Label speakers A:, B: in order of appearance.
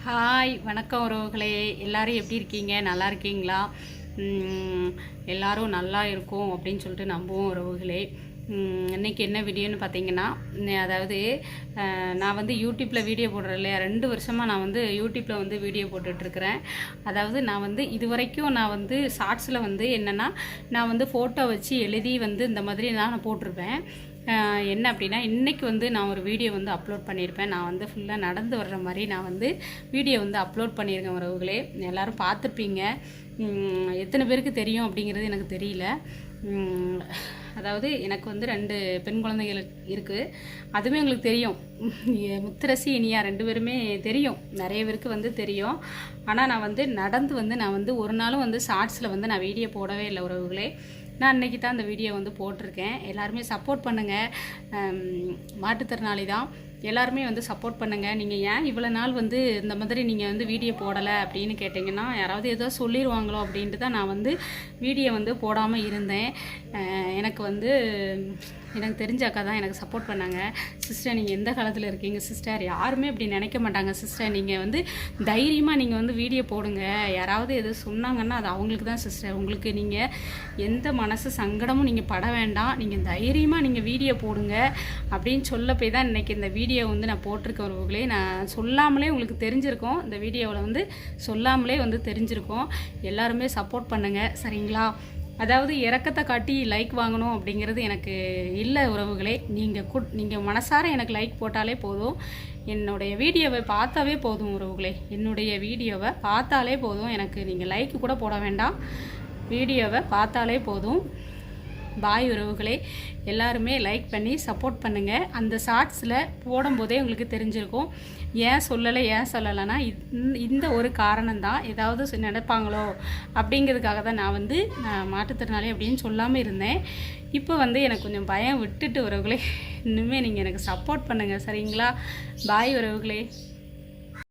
A: Hi வணக்கம் உறவுகளே. எல்லோரும் எப்படி இருக்கீங்க? நல்லா இருக்கீங்களா? எல்லோரும் நல்லா இருக்கும் அப்படின்னு சொல்லிட்டு நம்புவோம் உறவுகளே. இன்றைக்கி என்ன வீடியோன்னு பார்த்தீங்கன்னா, அதாவது நான் வந்து யூடியூப்பில் வீடியோ போடுறேன் இல்லையா, 2 வருஷமாக நான் வந்து யூடியூப்பில் வந்து வீடியோ போட்டுட்ருக்கிறேன். அதாவது நான் வந்து இது வரைக்கும் நான் வந்து ஷார்ட்ஸில் வந்து என்னென்னா, நான் வந்து ஃபோட்டோ வச்சு எழுதி வந்து இந்த மாதிரி நான் போட்டிருப்பேன். என்ன அப்படின்னா, இன்றைக்கி வந்து நான் ஒரு வீடியோ வந்து அப்லோட் பண்ணியிருப்பேன். நான் வந்து ஃபுல்லாக நடந்து வர்ற மாதிரி நான் வந்து வீடியோ வந்து அப்லோட் பண்ணியிருக்கேன் உறவுகளே. எல்லோரும் பார்த்துருப்பீங்க. எத்தனை பேருக்கு தெரியும் அப்படிங்கிறது எனக்கு தெரியல. அதாவது எனக்கு வந்து 2 பெண் குழந்தைகள் இருக்குது. அதுவுமே உங்களுக்கு தெரியும். முத்துரசி இனியா 2 பேருமே தெரியும், நிறைய பேருக்கு வந்து தெரியும். ஆனால் நான் வந்து நடந்து வந்து நான் வந்து ஒரு நாளும் வந்து ஷார்ட்ஸில் வந்து நான் வீடியோ போடவே இல்லை உறவுகளே. நான் இன்றைக்கி தான் அந்த வீடியோ வந்து போட்டிருக்கேன். எல்லாருமே சப்போர்ட் பண்ணுங்கள். மாற்றுத்திறனாளி தான், எல்லாருமே வந்து சப்போர்ட் பண்ணுங்கள். நீங்கள் ஏன் இவ்வளோ நாள் வந்து இந்த மாதிரி நீங்கள் வந்து வீடியோ போடலை அப்படின்னு கேட்டிங்கன்னா, யாராவது ஏதோ சொல்லிடுவாங்களோ அப்படின்ட்டு தான் நான் வந்து வீடியோ வந்து போடாமல் இருந்தேன். எனக்கு தெரிஞ்ச அக்கா தான் எனக்கு சப்போர்ட் பண்ணாங்க. சிஸ்டர், நீங்கள் எந்த காலத்தில் இருக்கீங்க சிஸ்டர்? யாருமே அப்படி நினைக்க மாட்டாங்க சிஸ்டர். நீங்கள் வந்து தைரியமாக நீங்கள் வந்து வீடியோ போடுங்க. யாராவது எது சொன்னாங்கன்னா அது அவங்களுக்கு தான் சிஸ்டர். உங்களுக்கு நீங்கள் எந்த மனசு சங்கடமும் நீங்கள் பட வேண்டாம். நீங்கள் தைரியமாக நீங்கள் வீடியோ போடுங்க அப்படின்னு சொல்ல போய் தான் இன்றைக்கி இந்த வீடியோ வந்து நான் போட்டிருக்கேன் உறவுகளே. நான் சொல்லாமலே உங்களுக்கு தெரிஞ்சிருக்கோம், இந்த வீடியோவில் வந்து சொல்லாமலே வந்து தெரிஞ்சிருக்கோம். எல்லாருமே சப்போர்ட் பண்ணுங்கள், சரிங்களா? அதாவது இறக்கத்தை காட்டி லைக் வாங்கணும் அப்படிங்கிறது எனக்கு இல்லை உறவுகளே. நீங்கள் மனசார எனக்கு லைக் போட்டாலே போதும். என்னுடைய வீடியோவை பார்த்தாவே போதும் உறவுகளே. என்னுடைய வீடியோவை பார்த்தாலே போதும். எனக்கு நீங்கள் லைக் கூட போட வேண்டாம், வீடியோவை பார்த்தாலே போதும். பாய் உறவுகளே. எல்லாருமே லைக் பண்ணி சப்போர்ட் பண்ணுங்கள். அந்த ஷார்ட்ஸில் போடும்போதே உங்களுக்கு தெரிஞ்சிருக்கும். ஏன் சொல்லலைன்னா இந்த ஒரு காரணம்தான். ஏதாவது நினைப்பாங்களோ அப்படிங்கிறதுக்காக தான் நான் வந்து மாற்றுத்திறனாளி அப்படின்னு சொல்லாமல் இருந்தேன். இப்போ வந்து எனக்கு கொஞ்சம் பயம் விட்டுட்டு உறவுகளே. இன்னுமே நீங்கள் எனக்கு சப்போர்ட் பண்ணுங்கள், சரிங்களா? பாய் உறவுகளே.